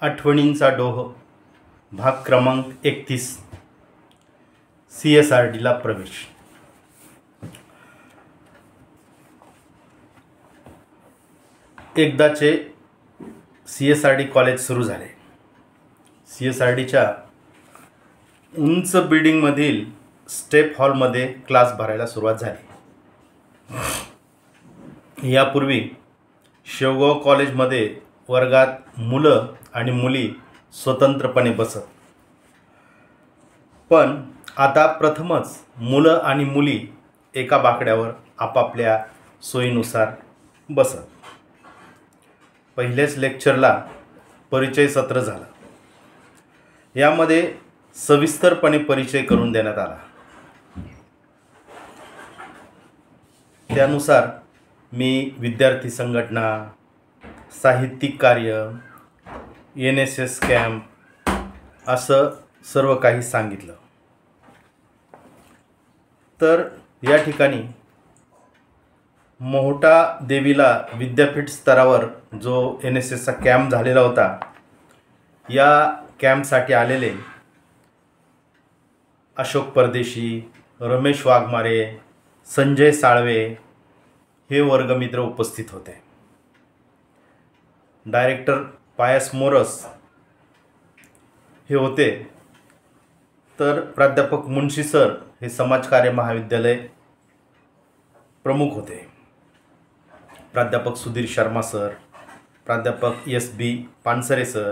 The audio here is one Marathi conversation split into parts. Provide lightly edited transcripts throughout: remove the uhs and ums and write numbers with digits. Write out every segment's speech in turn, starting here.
आठवणींचा डोह भाग क्रमांक 31 CSRDला प्रवेश। एकदाचे CSRD कॉलेज सुरू झाले। CSRDच्या उंच बिल्डिंगमधील स्टेप हॉलमध्ये क्लास भरायला सुरुवात झाली। यापूर्वी शेवगाव कॉलेजमध्ये वर्गात मुलं आणि मुली स्वतंत्रपणे बसत, पण आता प्रथमच मुलं आणि मुली एका बाकड्यावर आपापल्या सोयीनुसार बसत। पहिल्याच लेक्चरला परिचय सत्र झालं। यामध्ये सविस्तरपणे परिचय करून देण्यात आला। त्यानुसार मी विद्यार्थी संघटना, साहित्यिक कार्य, NSS कॅम्प असं सर्व काही सांगितलं। तर या ठिकाणी मोहोटा देवीला विद्यापीठ स्तरावर जो NSSचा कॅम्प झालेला होता, या कॅम्पसाठी आलेले अशोक परदेशी, रमेश वाघमारे, संजय साळवे हे वर्गमित्र उपस्थित होते। डायरेक्टर पायस मोरस हे होते, तर प्राध्यापक मुंशी सर हे समाजकार्य महाविद्यालय प्रमुख होते। प्राध्यापक सुधीर शर्मा सर, प्राध्यापक SB पानसरे सर,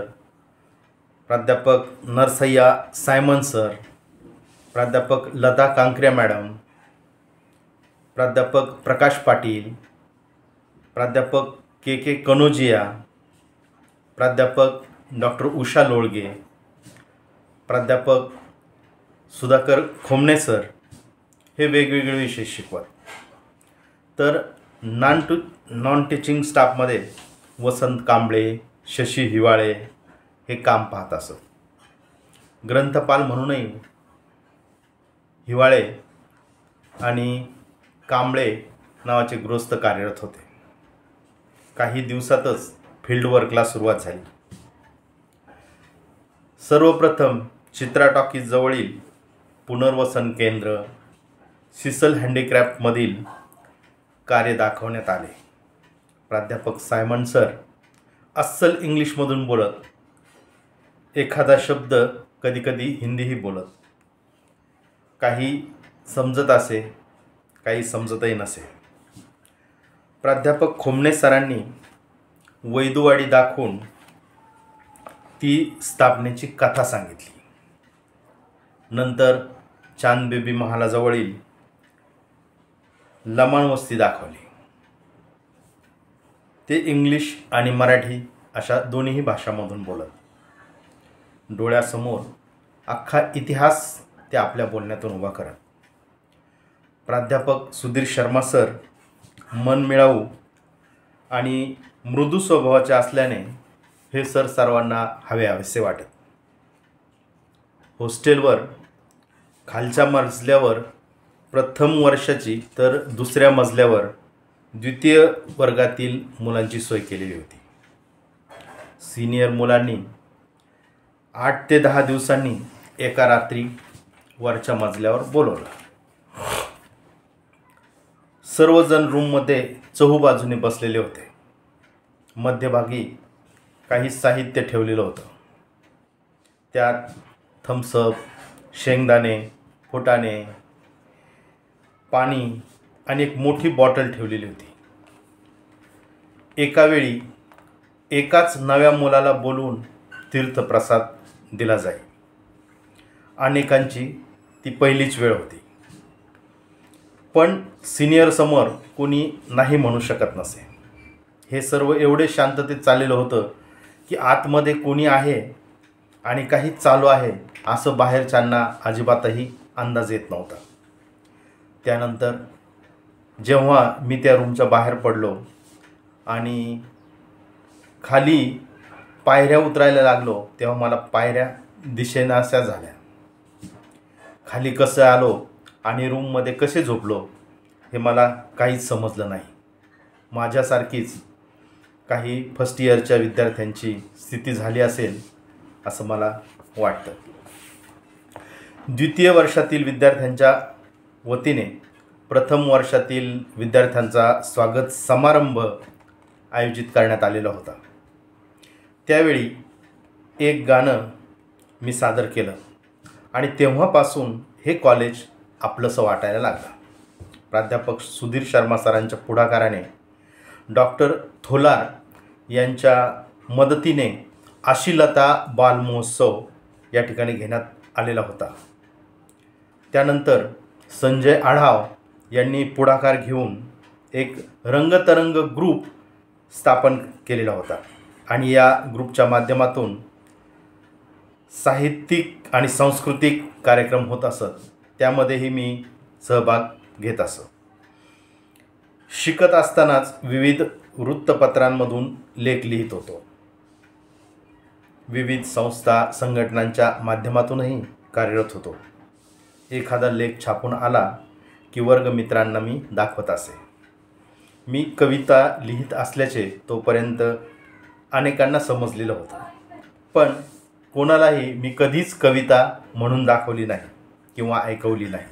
प्राध्यापक नरसय्या सायमन सर, प्राध्यापक लता कांकऱ्या मॅडम, प्राध्यापक प्रकाश पाटील, प्राध्यापक KK कनोजिया, प्राध्यापक डॉक्टर उषा लोळगे, प्राध्यापक सुधाकर खोमणे सर हे वेगवेगळे विषय शिकवत। तर नॉन टीचिंग स्टाफमध्ये वसंत कांबळे, शशी हिवाळे हे काम पाहत असत। ग्रंथपाल म्हणूनही हिवाळे आणि कांबळे नावाचे गृहस्थ कार्यरत होते। काही दिवसातच फील्ड वर्कला सुरुवात झाली। सर्वप्रथम चित्रा टॉकीज जवळील पुनर्वसन केंद्र सिसल हँडीक्राफ्टमधील कार्य दाखवण्यात आले। प्राध्यापक सायमन सर अस्सल इंग्लिशमधून बोलत, एखादा शब्द कधीकधी हिंदीही बोलत। काही समजत असे, काही समजतही नसे। प्राध्यापक खोमणे सरांनी वैदुवाडी दाखवून ती स्थापनेची कथा सांगितली। नंतर चांदबेबी महालाजवळील लमाण वस्ती दाखवली। ते इंग्लिश आणि मराठी अशा दोन्ही भाषांमधून बोलत। डोळ्यासमोर अख्खा इतिहास ते आपल्या बोलण्यातून उभा करत। प्राध्यापक सुधीर शर्मा सर मनमिळावू आणि मृदू स्वभावाचे असल्याने हे सर सर्वांना हवेसे वाटत। हॉस्टेलवर खालच्या मजल्यावर प्रथम वर्षाची तर दुसऱ्या मजल्यावर द्वितीय वर्गातील मुलांची सोय केलेली होती। सिनियर मुलांनी 8 ते 10 दिवसांनी एका रात्री वरच्या मजल्यावर बोलवलं। सर्वजण रूममध्ये चहूबाजूने बसलेले होते। मध्यभागी काही साहित्य ठेवलेलं होतं। त्यात थम्सअप, शेंगदाणे, फुटाणे, पाणी आणि एक मोठी बॉटल ठेवलेली होती। एका वेळी एकाच नव्या मुलाला बोलवून तीर्थप्रसाद दिला जाई। अनेकांची ती पहिलीच वेळ होती, पण सिनियर समोर कोणी नाही म्हणू शकत नसे। हे सर्व एवढे शांततेत चाललेलं होतं की आतमध्ये कोणी आहे आणि काही चालू आहे असं बाहेरच्यांना अजिबातही अंदाज येत नव्हता। त्यानंतर जेव्हा मी त्या रूमच्या बाहेर पडलो आणि खाली पायऱ्या उतरायला लागलो, तेव्हा मला पायऱ्या दिसेनाशा झाल्या। खाली कसं आलो आणि रूममध्ये कसे झोपलो हे मला काहीच समजलं नाही। माझ्यासारखीच काही फर्स्ट इयरच्या विद्यार्थ्यांची स्थिती झाली असेल असं मला वाटतं. द्वितीय वर्षातील विद्यार्थ्यांच्या वतीने प्रथम वर्षातील विद्यार्थ्यांचा स्वागत समारंभ आयोजित करण्यात आलेला होता. त्यावेळी एक गाणं मी सादर केलं आणि तेव्हापासून हे कॉलेज आपलंसं वाटायला लागलं. प्राध्यापक सुधीर शर्मा सरांच्या पुढाकाराने डॉक्टर थोलार यांच्या मदतीने आशिलता बाल महोत्सव या ठिकाणी घेण्यात आलेला होता. त्यानंतर संजय आढाव यांनी पुढाकार घेऊन एक रंगतरंग ग्रुप स्थापन केलेला होता आणि या ग्रुपच्या माध्यमातून साहित्यिक आणि सांस्कृतिक कार्यक्रम होत असत. त्यामध्येही मी सहभाग घेत असत. शिकत असतानाच विविध वृत्तपत्रांमधून लेख लिहित होतो. विविध संस्था संघटनांच्या माध्यमातूनही कार्यरत होतो. एखादा लेख छापून आला की वर्गमित्रांना मी दाखवत असे. मी कविता लिहित असल्याचे तोपर्यंत अनेकांना समजलेलं होतं, पण कोणालाही मी कधीच कविता म्हणून दाखवली नाही किंवा ऐकवली नाही.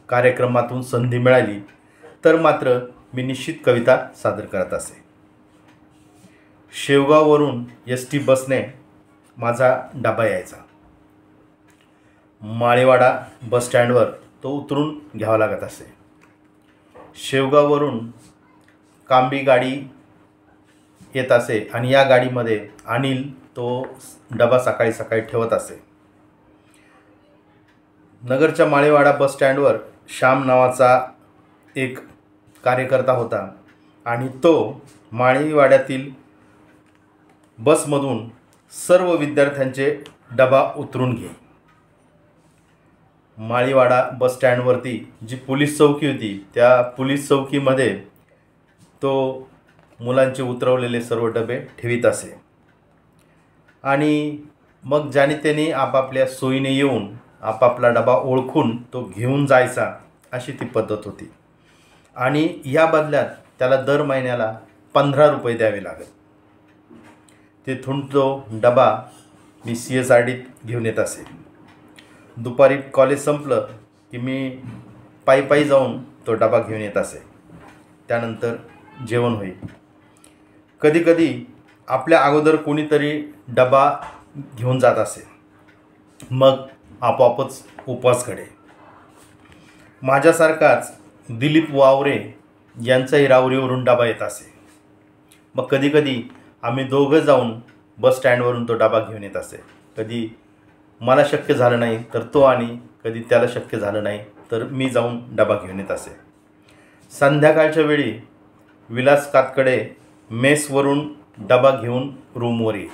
कार्यक्रमातून संधी मिळाली तर मात्र मी निश्चित कविता सादर करत असे. शेवगाववरून ST बसने माझा डबा यायचा. माळेवाडा बसस्टँडवर तो उतरून घ्यावा लागत असे. शेवगाववरून कांबी गाडी येत असे आणि या गाडीमध्ये अनिल तो डबा सकाळी सकाळी ठेवत असे. नगरच्या माळेवाडा बसस्टँडवर श्याम नावाचा एक कार्यकर्ता होता आणि तो माळेवाड्यातील बसमधून सर्व विद्यार्थ्यांचे डबा उतरून घे. माळीवाडा बसस्टँडवरती जी पोलीस चौकी होती त्या पोलीस चौकीमध्ये तो मुलांचे उतरवलेले सर्व डबे ठेवीत असे आणि मग ज्याने त्याने आपापल्या सोयीने येऊन आपापला डबा ओळखून तो घेऊन जायचा, अशी ती पद्धत होती. आणि या बदल्यात त्याला दर महिन्याला 15 रुपये द्यावे लागत. तिथून तो डबा मी CSRDत घेऊन येत असे. दुपारी कॉलेज संपलं की मी पायी जाऊन तो डबा घेऊन येत असे. त्यानंतर जेवण होईल. कधीकधी आपल्या अगोदर कोणीतरी डबा घेऊन जात असे. मग आपोआपच उपवास घडे. माझ्यासारखाच दिलीप वावरे यांचाही रावरीवरून डबा येत असे. मग कधीकधी आम्ही दोघं जाऊन बस स्टँडवरून तो डबा घेऊन येत असे. कधी मला शक्य झालं नाही तर तो आणि कधी त्याला शक्य झालं नाही तर मी जाऊन डबा घेऊन येत असे. संध्याकाळच्या वेळी विलास कातकडे मेसवरून डबा घेऊन रूमवर ये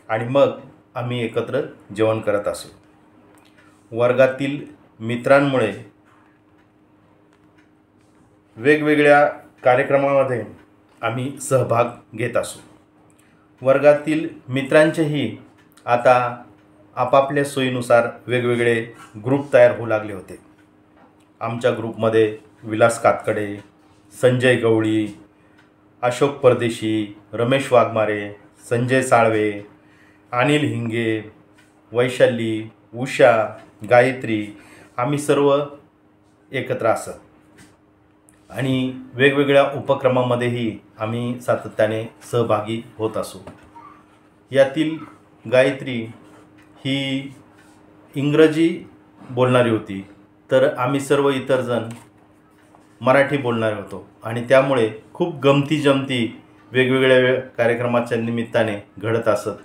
आणि मग आम्ही एकत्र जेवण करत असू. वर्गातील मित्रांमुळे वेगवेगळ्या कार्यक्रमामध्ये आम्ही सहभाग घेत असू. वर्गातील मित्रांचेही आता आपापल्या सोयीनुसार वेगवेगळे ग्रुप तयार होऊ लागले होते. आमच्या ग्रुपमध्ये विलास कातकडे, संजय गवळी, अशोक परदेशी, रमेश वाघमारे, संजय साळवे, अनिल हिंगे, वैशाली, उषा, गायत्री आम्ही सर्व एकत्र असत आणि वेगवेगळ्या उपक्रमांमध्येही आम्ही सातत्याने सहभागी होत असू. यातील गायत्री ही इंग्रजी बोलणारी होती तर आम्ही सर्व इतर जण मराठी बोलणारे होतो आणि त्यामुळे खूप गमती जमती वेगवेगळ्या कार्यक्रमाच्या निमित्ताने घडत असत.